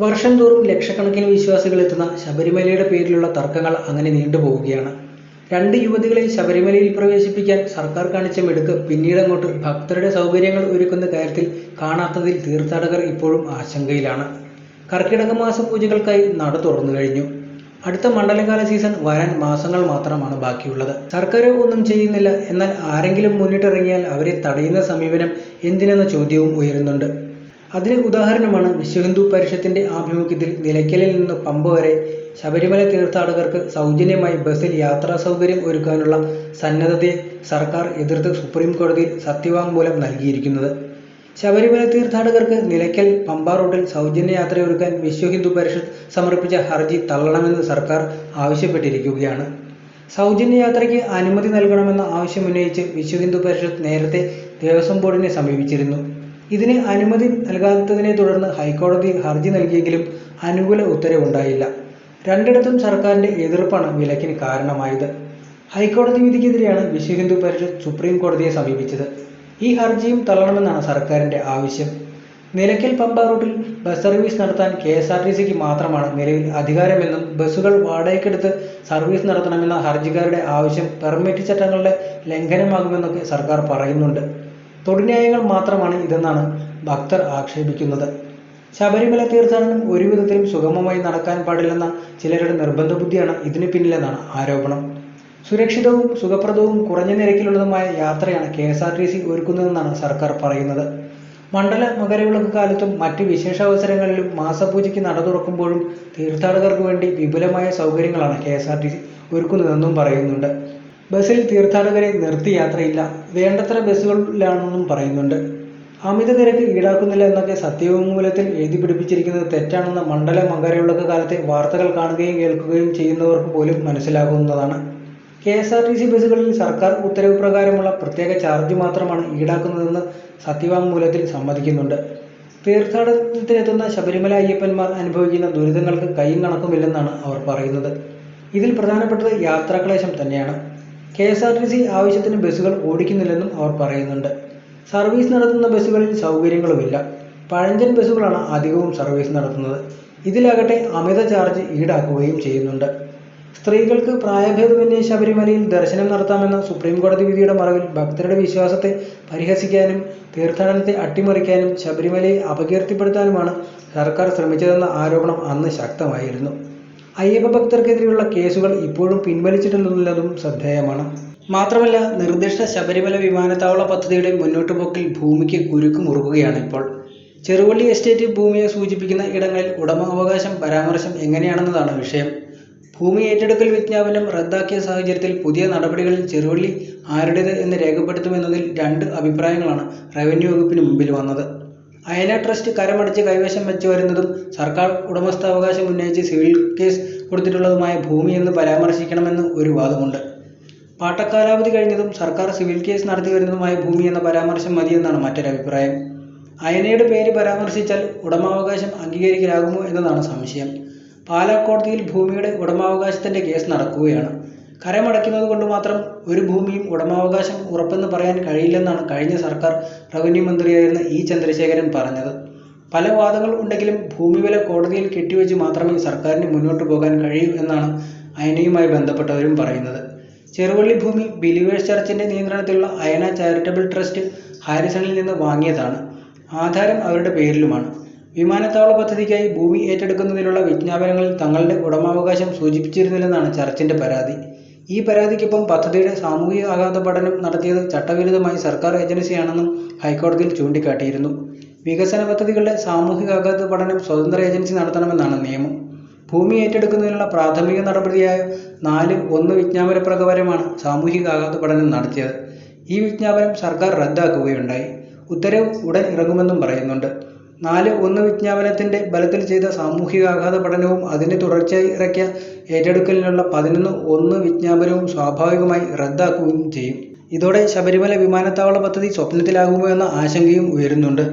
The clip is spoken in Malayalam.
വർഷം തോറും ലക്ഷക്കണക്കിന് വിശ്വാസികൾ എത്തുന്ന ശബരിമലയുടെ പേരിലുള്ള തർക്കങ്ങൾ അങ്ങനെ നീണ്ടുപോവുകയാണ്. രണ്ട് യുവതികളെ ശബരിമലയിൽ പ്രവേശിപ്പിക്കാൻ സർക്കാർ കാണിച്ച മിടുക്ക് പിന്നീടങ്ങോട്ട് ഭക്തരുടെ സൗകര്യങ്ങൾ ഒരുക്കുന്ന കാര്യത്തിൽ കാണാത്തതിൽ തീർത്ഥാടകർ ഇപ്പോഴും ആശങ്കയിലാണ്. കർക്കിടക മാസ പൂജകൾക്കായി നട തുറന്നു കഴിഞ്ഞു. അടുത്ത മണ്ഡലകാല സീസൺ വരാൻ മാസങ്ങൾ മാത്രമാണ് ബാക്കിയുള്ളത്. സർക്കാർ ഒന്നും ചെയ്യുന്നില്ല. എന്നാൽ ആരെങ്കിലും മുന്നിട്ടിറങ്ങിയാൽ അവരെ തടയുന്ന സമീപനം എന്തിനെന്ന ചോദ്യവും ഉയരുന്നുണ്ട്. അതിന് ഉദാഹരണമാണ് വിശ്വഹിന്ദു പരിഷത്തിന്റെ ആഭിമുഖ്യത്തിൽ നിലയ്ക്കലിൽ നിന്ന് പമ്പ വരെ ശബരിമല തീർത്ഥാടകർക്ക് സൗജന്യമായി ബസ്സിൽ യാത്രാ സൗകര്യം ഒരുക്കാനുള്ള സന്നദ്ധതയെ സർക്കാർ എതിർത്ത് സുപ്രീം കോടതിയിൽ സത്യവാങ്മൂലം നൽകിയിരിക്കുന്നത്. ശബരിമല തീർത്ഥാടകർക്ക് നിലയ്ക്കൽ പമ്പ റൂട്ടിൽ സൗജന്യ യാത്രയൊരുക്കാൻ വിശ്വഹിന്ദു പരിഷത്ത് സമർപ്പിച്ച ഹർജി തള്ളണമെന്ന് സർക്കാർ ആവശ്യപ്പെട്ടിരിക്കുകയാണ്. സൗജന്യ യാത്രയ്ക്ക് അനുമതി നൽകണമെന്ന ആവശ്യമുന്നയിച്ച് വിശ്വഹിന്ദു പരിഷത്ത് നേരത്തെ ദേവസ്വം ബോർഡിനെ സമീപിച്ചിരുന്നു. ഇതിന് അനുമതി നൽകാത്തതിനെ തുടർന്ന് ഹൈക്കോടതിയിൽ ഹർജി നൽകിയെങ്കിലും അനുകൂല ഉത്തരവുണ്ടായില്ല. രണ്ടിടത്തും സർക്കാരിന്റെ എതിർപ്പാണ് വിലക്കിന് കാരണമായത്. ഹൈക്കോടതി വിധിക്കെതിരെയാണ് വിശ്വഹിന്ദു പരിഷത്ത് സുപ്രീം കോടതിയെ സമീപിച്ചത്. ഈ ഹർജിയും തള്ളണമെന്നാണ് സർക്കാരിന്റെ ആവശ്യം. നിലയ്ക്കൽ പമ്പ റൂട്ടിൽ ബസ് സർവീസ് നടത്താൻ KSRTCക്ക് മാത്രമാണ് നിലവിൽ അധികാരമെന്നും ബസ്സുകൾ വാടകയ്ക്കെടുത്ത് സർവീസ് നടത്തണമെന്ന ഹർജിക്കാരുടെ ആവശ്യം പെർമിറ്റ് ചട്ടങ്ങളുടെ ലംഘനമാകുമെന്നൊക്കെ സർക്കാർ പറയുന്നുണ്ട്. തൊടുന്യായങ്ങൾ മാത്രമാണ് ഇതെന്നാണ് ഭക്തർ ആക്ഷേപിക്കുന്നത്. ശബരിമല തീർത്ഥാടനം ഒരു വിധത്തിലും സുഗമമായി നടക്കാൻ പാടില്ലെന്ന ചിലരുടെ നിർബന്ധ ബുദ്ധിയാണ് ഇതിനു പിന്നിലെന്നാണ് ആരോപണം. സുരക്ഷിതവും സുഖപ്രദവും കുറഞ്ഞ നിരക്കിലുള്ളതുമായ യാത്രയാണ് KSRTC ഒരുക്കുന്നതെന്നാണ് സർക്കാർ പറയുന്നത്. മണ്ഡല മകരവിളക്ക് കാലത്തും മറ്റ് വിശേഷാവസരങ്ങളിലും മാസപൂജയ്ക്ക് നട തുറക്കുമ്പോഴും തീർത്ഥാടകർക്ക് വേണ്ടി വിപുലമായ സൗകര്യങ്ങളാണ് KSRTC ഒരുക്കുന്നതെന്നും പറയുന്നുണ്ട്. ബസ്സിൽ തീർത്ഥാടകരെ നിർത്തി യാത്രയില്ല, വേണ്ടത്ര ബസ്സുകളിലാണെന്നും പറയുന്നുണ്ട്. അമിത നിരക്ക് ഈടാക്കുന്നില്ല എന്നൊക്കെ സത്യവാങ്മൂലത്തിൽ എഴുതി പിടിപ്പിച്ചിരിക്കുന്നത് തെറ്റാണെന്ന് മണ്ഡല മകരവിളക്ക് കാലത്തെ വാർത്തകൾ കാണുകയും കേൾക്കുകയും ചെയ്യുന്നവർക്ക് പോലും മനസ്സിലാകുന്നതാണ്. KSRTC ബസ്സുകളിൽ സർക്കാർ ഉത്തരവ് പ്രകാരമുള്ള പ്രത്യേക ചാർജ് മാത്രമാണ് ഈടാക്കുന്നതെന്ന് സത്യവാങ്മൂലത്തിൽ സമ്മതിക്കുന്നുണ്ട്. തീർത്ഥാടനത്തിനെത്തുന്ന ശബരിമല അയ്യപ്പന്മാർ അനുഭവിക്കുന്ന ദുരിതങ്ങൾക്ക് കൈയും കണക്കുമില്ലെന്നാണ് അവർ പറയുന്നത്. ഇതിൽ പ്രധാനപ്പെട്ടത് യാത്രാക്ലേശം തന്നെയാണ്. KSRTC ആവശ്യത്തിന് ബസ്സുകൾ ഓടിക്കുന്നില്ലെന്നും അവർ പറയുന്നുണ്ട്. സർവീസ് നടത്തുന്ന ബസ്സുകളിൽ സൗകര്യങ്ങളുമില്ല. പഴഞ്ചൻ ബസ്സുകളാണ് അധികവും സർവീസ് നടത്തുന്നത്. ഇതിലാകട്ടെ അമിത ചാർജ് ഈടാക്കുകയും ചെയ്യുന്നുണ്ട്. സ്ത്രീകൾക്ക് പ്രായഭേദമന്യേ ശബരിമലയിൽ ദർശനം നടത്താമെന്ന സുപ്രീം കോടതി വിധിയുടെ മറവിൽ ഭക്തരുടെ വിശ്വാസത്തെ പരിഹസിക്കാനും തീർത്ഥാടനത്തെ അട്ടിമറിക്കാനും ശബരിമലയെ അപകീർത്തിപ്പെടുത്താനുമാണ് സർക്കാർ ശ്രമിച്ചതെന്ന ആരോപണം അന്ന് ശക്തമായിരുന്നു. അയ്യപ്പ ഭക്തർക്കെതിരെയുള്ള കേസുകൾ ഇപ്പോഴും പിൻവലിച്ചിട്ടില്ലെന്നതും ശ്രദ്ധേയമാണ്. മാത്രമല്ല, നിർദ്ദിഷ്ട ശബരിമല വിമാനത്താവള പദ്ധതിയുടെ മുന്നോട്ടുപോക്കിൽ ഭൂമിക്ക് കുരുക്ക് മുറുകുകയാണ് ഇപ്പോൾ. ചെറുവള്ളി എസ്റ്റേറ്റ് ഭൂമിയെ സൂചിപ്പിക്കുന്ന ഇടങ്ങളിൽ ഉടമാവകാശം പരാമർശം എങ്ങനെയാണെന്നതാണ് വിഷയം. ഭൂമി ഏറ്റെടുക്കൽ വിജ്ഞാപനം റദ്ദാക്കിയ സാഹചര്യത്തിൽ പുതിയ നടപടികളിൽ ചെറുവള്ളി ആരുടേത് എന്ന് രേഖപ്പെടുത്തുമെന്നതിൽ രണ്ട് അഭിപ്രായങ്ങളാണ് റവന്യൂ വകുപ്പിന് മുമ്പിൽ വന്നത്. അയന ട്രസ്റ്റ് കരമടച്ച് കൈവശം വെച്ചു വരുന്നതും സർക്കാർ ഉടമസ്ഥാവകാശം ഉന്നയിച്ച് സിവിൽ കേസ് കൊടുത്തിട്ടുള്ളതുമായ ഭൂമി എന്ന് പരാമർശിക്കണമെന്ന് ഒരു വാദമുണ്ട്. പാട്ടക്കാലാവധി കഴിഞ്ഞതും സർക്കാർ സിവിൽ കേസ് നടത്തി വരുന്നതുമായ ഭൂമി എന്ന പരാമർശം മതിയെന്നാണ് മറ്റൊരഭിപ്രായം. അയനയുടെ പേര് പരാമർശിച്ചാൽ ഉടമാവകാശം അംഗീകരിക്കലാകുമോ എന്നതാണ് സംശയം. പാലാ കോടതിയിൽ ഭൂമിയുടെ ഉടമാവകാശത്തിന്റെ കേസ് നടക്കുകയാണ്. കരമടയ്ക്കുന്നത് കൊണ്ട് മാത്രം ഒരു ഭൂമിയും ഉടമാവകാശം ഉറപ്പെന്ന് പറയാൻ കഴിയില്ലെന്നാണ് കഴിഞ്ഞ സർക്കാർ റവന്യൂ മന്ത്രിയായിരുന്ന E. ചന്ദ്രശേഖരൻ പറഞ്ഞത്. പല വാദങ്ങൾ ഉണ്ടെങ്കിലും ഭൂമി വില കോടതിയിൽ കെട്ടിവെച്ച് മാത്രമേ സർക്കാരിന് മുന്നോട്ട് പോകാൻ കഴിയൂ എന്നാണ് അയനയുമായി ബന്ധപ്പെട്ടവരും പറയുന്നത്. ചെറുവള്ളി ഭൂമി ബിലീവേഴ്സ് ചർച്ചിന്റെ നിയന്ത്രണത്തിലുള്ള അയന ചാരിറ്റബിൾ ട്രസ്റ്റ് ഹാരിസണിൽ നിന്ന് വാങ്ങിയതാണ്. ആധാരം അവരുടെ പേരിലുമാണ്. വിമാനത്താവള പദ്ധതിക്കായി ഭൂമി ഏറ്റെടുക്കുന്നതിനുള്ള വിജ്ഞാപനങ്ങളിൽ തങ്ങളുടെ ഉടമാവകാശം സൂചിപ്പിച്ചിരുന്നില്ലെന്നാണ് ചർച്ചിന്റെ പരാതി. ഈ പരാതിക്കൊപ്പം പദ്ധതിയുടെ സാമൂഹിക ആഘാത പഠനം നടത്തിയത് ചട്ടവിരുദ്ധമായി സർക്കാർ ഏജൻസിയാണെന്നും ഹൈക്കോടതിയിൽ ചൂണ്ടിക്കാട്ടിയിരുന്നു. വികസന പദ്ധതികളുടെ സാമൂഹികാഘാത പഠനം സ്വതന്ത്ര ഏജൻസി നടത്തണമെന്നാണ് നിയമം. ഭൂമി ഏറ്റെടുക്കുന്നതിനുള്ള പ്രാഥമിക നടപടിയായ 4(1) വിജ്ഞാപന പ്രകാരമാണ് സാമൂഹികാഘാത പഠനം നടത്തിയത്. ഈ വിജ്ഞാപനം സർക്കാർ റദ്ദാക്കുകയുണ്ടായി. ഉത്തരവ് ഉടൻ ഇറങ്ങുമെന്നും പറയുന്നുണ്ട്. 4(1) വിജ്ഞാപനത്തിന്റെ ബലത്തിൽ ചെയ്ത സാമൂഹികാഘാത പഠനവും അതിന്റെ തുടർച്ചയായി ഇറക്കിയ ഏറ്റെടുക്കലിനുള്ള 11(1) വിജ്ഞാപനവും സ്വാഭാവികമായി റദ്ദാക്കുകയും ചെയ്യും. ഇതോടെ ശബരിമല വിമാനത്താവള പദ്ധതി സ്വപ്നത്തിലാകുമോ എന്ന ആശങ്കയും ഉയരുന്നുണ്ട്.